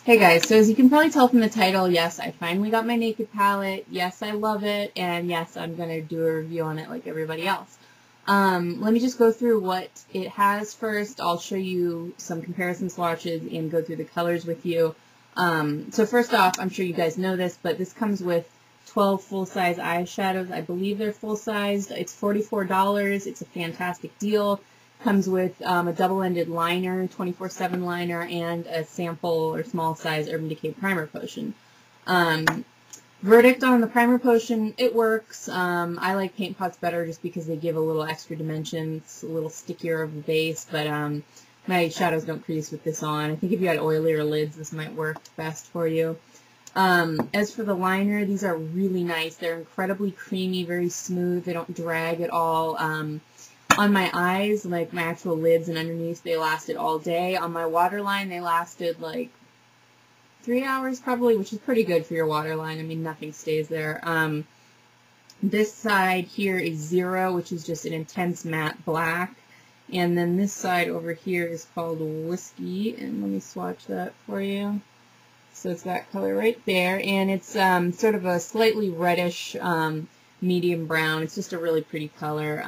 Hey guys, so as you can probably tell from the title, yes, I finally got my Naked palette. Yes, I love it, and yes, I'm going to do a review on it like everybody else. Let me just go through what it has first. I'll show you some comparison swatches and go through the colors with you. So first off, I'm sure you guys know this, but this comes with 12 full-size eyeshadows. I believe they're full-sized. It's $44. It's a fantastic deal. Comes with a double-ended liner, 24/7 liner, and a sample or small size Urban Decay primer potion. Verdict on the primer potion, it works. I like paint pots better just because they give a little extra dimension. It's a little stickier of a base, but my shadows don't crease with this on. I think if you had oilier lids, this might work best for you. As for the liner, these are really nice. They're incredibly creamy, very smooth. They don't drag at all. On my eyes, like my actual lids and underneath, they lasted all day. On my waterline, they lasted like 3 hours probably, which is pretty good for your waterline. I mean, nothing stays there. This side here is 0, which is just an intense matte black. And then this side over here is called Whiskey. And let me swatch that for you. So it's that color right there. And it's sort of a slightly reddish medium brown. It's just a really pretty color.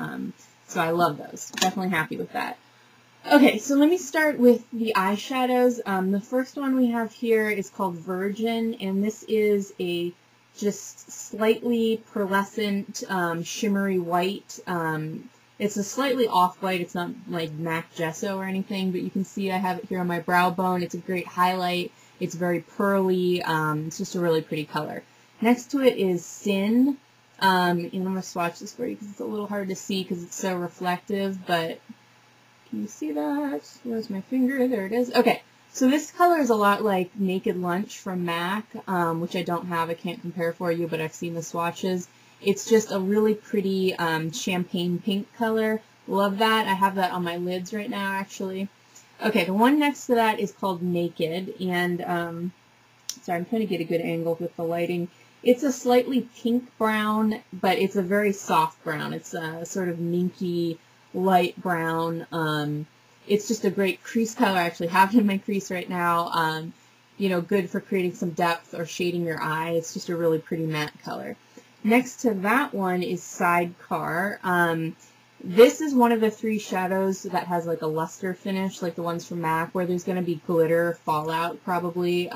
So I love those. Definitely happy with that. Okay, so let me start with the eyeshadows. The first one we have here is called Virgin, and this is a just slightly pearlescent, shimmery white. It's a slightly off-white. It's not like MAC Gesso or anything, but you can see I have it here on my brow bone. It's a great highlight. It's very pearly. It's just a really pretty color. Next to it is Sin. And I'm going to swatch this for you because it's a little hard to see because it's so reflective, but can you see that? Where's my finger? There it is. Okay, so this color is a lot like Naked Lunch from MAC, which I don't have. I can't compare for you, but I've seen the swatches. It's just a really pretty champagne pink color. Love that. I have that on my lids right now, actually. Okay, the one next to that is called Naked, and sorry, I'm trying to get a good angle with the lighting. It's a slightly pink brown, but it's a very soft brown. It's a sort of minky, light brown. It's just a great crease color. I actually have it in my crease right now. You know, good for creating some depth or shading your eye. It's just a really pretty matte color. Next to that one is Sidecar. This is one of the 3 shadows that has like a luster finish, like the ones from MAC, where there's going to be glitter fallout probably.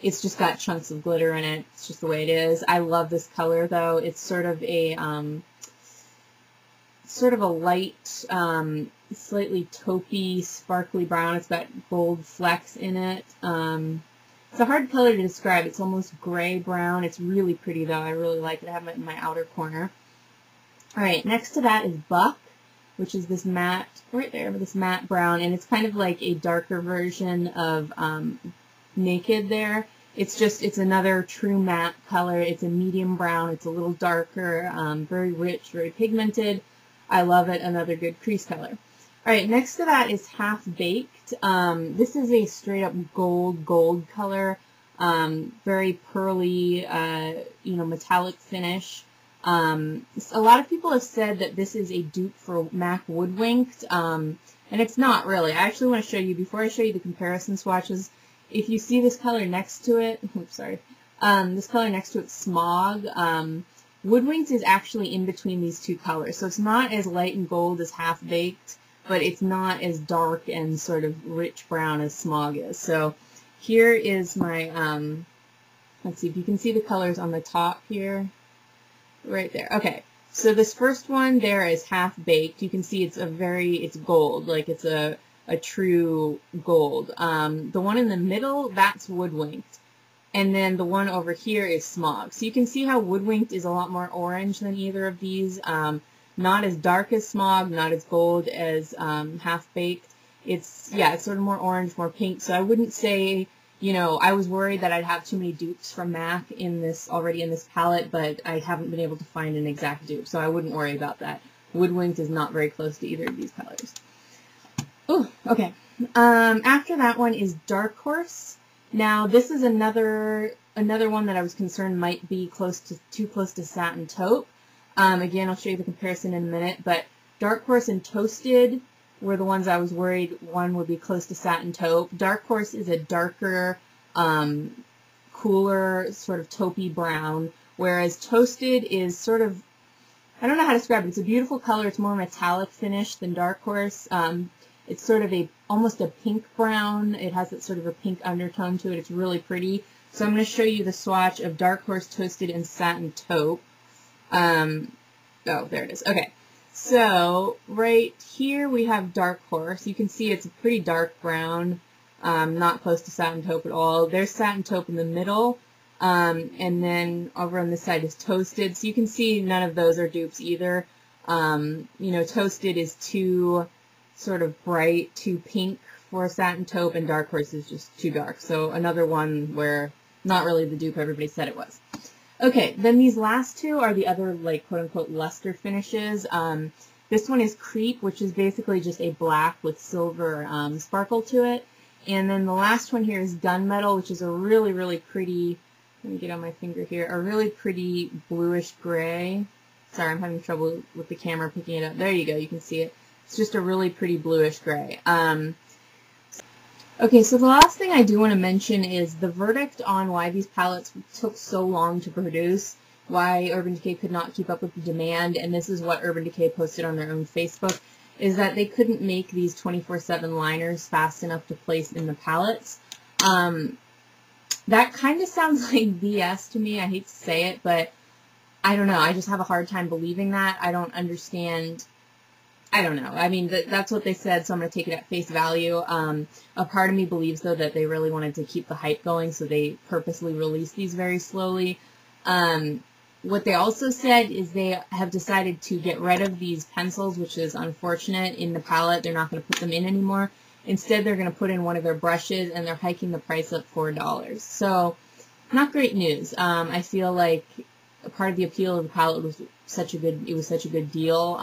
It's just got chunks of glitter in it. It's just the way it is. I love this color though. It's sort of a light, slightly taupey, sparkly brown. It's got gold flecks in it. It's a hard color to describe. It's almost gray brown. It's really pretty though. I really like it. I have it in my outer corner. All right, next to that is Buck, which is this matte right there, this matte brown, and it's kind of like a darker version of Naked there. It's another true matte color. It's a medium brown. It's a little darker, very rich, very pigmented. I love it. Another good crease color. All right, next to that is Half Baked. This is a straight up gold color, very pearly, metallic finish. A lot of people have said that this is a dupe for MAC Woodwinked, and it's not really. I actually want to show you, before I show you the comparison swatches, if you see this color next to it, oops, sorry, this color next to it, Smog, Woodwinked is actually in between these 2 colors. So it's not as light and gold as Half Baked, but it's not as dark and sort of rich brown as Smog is. So here is my, let's see if you can see the colors on the top here. Right there. Okay. So this first one there is Half Baked. You can see it's gold, like it's a true gold. The one in the middle, that's Woodwinked. And then the one over here is Smog. So you can see how Woodwinked is a lot more orange than either of these. Not as dark as Smog, not as gold as Half Baked. It's sort of more orange, more pink. So I wouldn't say, I was worried that I'd have too many dupes from MAC already in this palette, but I haven't been able to find an exact dupe, so I wouldn't worry about that. Woodwinked is not very close to either of these colors. Oh, okay. After that one is Dark Horse. Now, this is another one that I was concerned might be too close to Satin Taupe. Again, I'll show you the comparison in a minute, but Dark Horse and Toasted were the ones I was worried one would be close to Satin Taupe. Dark Horse is a darker, cooler, sort of taupey brown, whereas Toasted is sort of, I don't know how to describe it. It's a beautiful color. It's more metallic finish than Dark Horse. It's sort of almost a pink brown. It has that sort of a pink undertone to it. It's really pretty. So I'm going to show you the swatch of Dark Horse, Toasted, and Satin Taupe. Oh, there it is. Okay. So right here we have Dark Horse. You can see it's a pretty dark brown, not close to Satin Taupe at all. There's Satin Taupe in the middle. And then over on this side is Toasted. So you can see none of those are dupes either. You know, Toasted is too sort of bright, too pink for Satin Taupe, and Dark Horse is just too dark. So another one where not really the dupe everybody said it was. Okay, then these last two are the other, like, quote-unquote luster finishes. This one is Creep, which is basically just a black with silver sparkle to it. And then the last one here is Gunmetal, which is a really, really pretty, let me get on my finger here, a really pretty bluish gray. Sorry, I'm having trouble with the camera picking it up. There you go, you can see it. It's just a really pretty bluish gray. Okay, so the last thing I do want to mention is the verdict on why these palettes took so long to produce, why Urban Decay could not keep up with the demand, and this is what Urban Decay posted on their own Facebook, is that they couldn't make these 24/7 liners fast enough to place in the palettes. That kind of sounds like BS to me. I hate to say it, but I don't know. I just have a hard time believing that. I don't understand. I don't know. I mean, that's what they said, so I'm going to take it at face value. A part of me believes, though, that they really wanted to keep the hype going, so they purposely released these very slowly. What they also said is they have decided to get rid of these pencils, which is unfortunate, in the palette. They're not going to put them in anymore. Instead, they're going to put in one of their brushes, and they're hiking the price up $4. So, not great news. I feel like part of the appeal of the palette was such a good deal.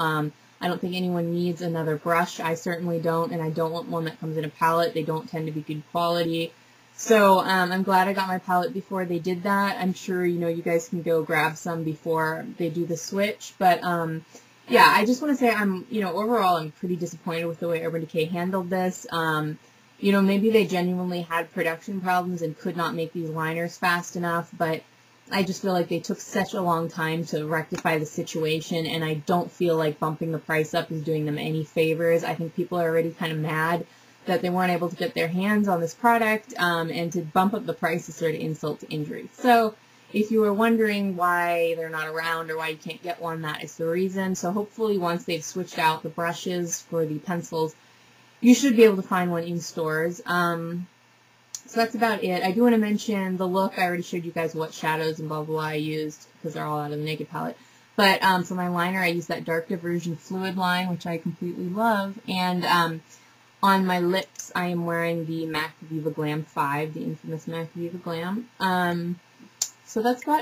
I don't think anyone needs another brush. I certainly don't, and I don't want one that comes in a palette. They don't tend to be good quality. So I'm glad I got my palette before they did that. I'm sure, you know, you guys can go grab some before they do the switch. But yeah, I just want to say overall I'm pretty disappointed with the way Urban Decay handled this. You know, maybe they genuinely had production problems and could not make these liners fast enough, but I just feel like they took such a long time to rectify the situation, and I don't feel like bumping the price up is doing them any favors. I think people are already kind of mad that they weren't able to get their hands on this product, and to bump up the price is sort of insult to injury. So if you were wondering why they're not around or why you can't get one, that is the reason. So hopefully once they've switched out the brushes for the pencils, you should be able to find one in stores. So that's about it. I do want to mention the look. I already showed you guys what shadows and blah, blah, blah I used because they're all out of the Naked palette. But for my liner, I used that Dark Diversion Fluid line, which I completely love. And on my lips, I am wearing the MAC Viva Glam 5, the infamous MAC Viva Glam. So that's about